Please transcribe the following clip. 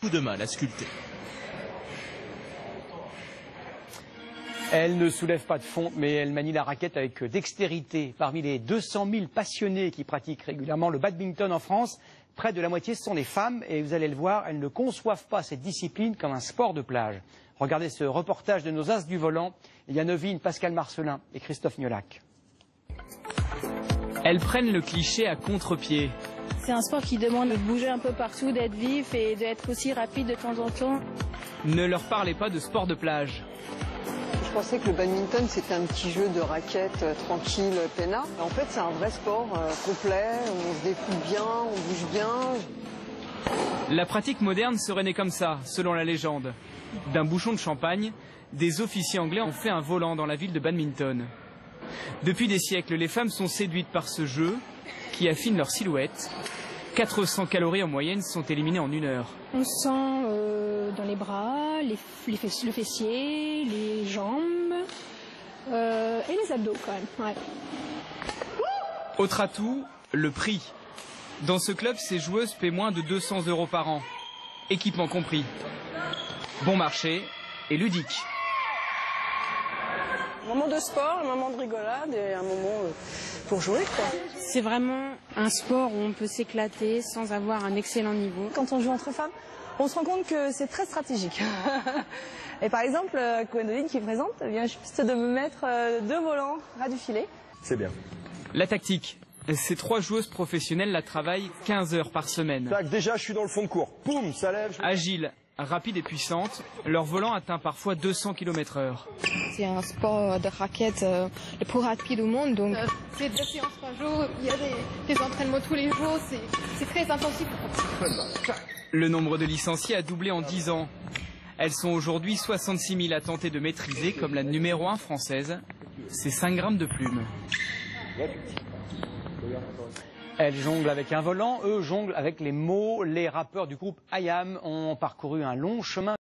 de mal à sculpter. Elle ne soulève pas de fonte, mais elle manie la raquette avec dextérité. Parmi les 200 000 passionnés qui pratiquent régulièrement le badminton en France, près de la moitié ce sont des femmes. Et vous allez le voir, elles ne conçoivent pas cette discipline comme un sport de plage. Regardez ce reportage de nos As du volant. Il y a Novine, Pascal Marcelin et Christophe Niolac. Elles prennent le cliché à contre-pied. C'est un sport qui demande de bouger un peu partout, d'être vif et d'être aussi rapide de temps en temps. Ne leur parlez pas de sport de plage. Je pensais que le badminton c'était un petit jeu de raquette tranquille, peinard. En fait c'est un vrai sport complet, on se défoule bien, on bouge bien. La pratique moderne serait née comme ça, selon la légende. D'un bouchon de champagne, des officiers anglais ont fait un volant dans la ville de Badminton. Depuis des siècles, les femmes sont séduites par ce jeu qui affine leur silhouette. 400 calories en moyenne sont éliminées en 1 heure. On sent dans les bras, le fessier, les jambes et les abdos quand même. Ouais. Autre atout, le prix. Dans ce club, ces joueuses paient moins de 200 € par an. Équipement compris. Bon marché et ludique. Un moment de sport, un moment de rigolade et un moment pour jouer, quoi. C'est vraiment un sport où on peut s'éclater sans avoir un excellent niveau. Quand on joue entre femmes, on se rend compte que c'est très stratégique. Et par exemple, Gwendoline qui présente vient juste de me mettre 2 volants ras du filet. C'est bien. La tactique. Ces 3 joueuses professionnelles la travaillent 15 heures par semaine. Tac, déjà je suis dans le fond de cours. Poum, ça lève. Agile, rapide et puissante, leur volant atteint parfois 200 km/h. C'est un sport de raquette le plus rapide au monde. Donc C'est 2 séances par jour, il y a des entraînements tous les jours, c'est très intensif. Le nombre de licenciés a doublé en 10 ans. Elles sont aujourd'hui 66 000 à tenter de maîtriser, comme la numéro 1 française. C'est 5 grammes de plumes. Elle jongle avec un volant, eux jonglent avec les mots. Les rappeurs du groupe IAM ont parcouru un long chemin.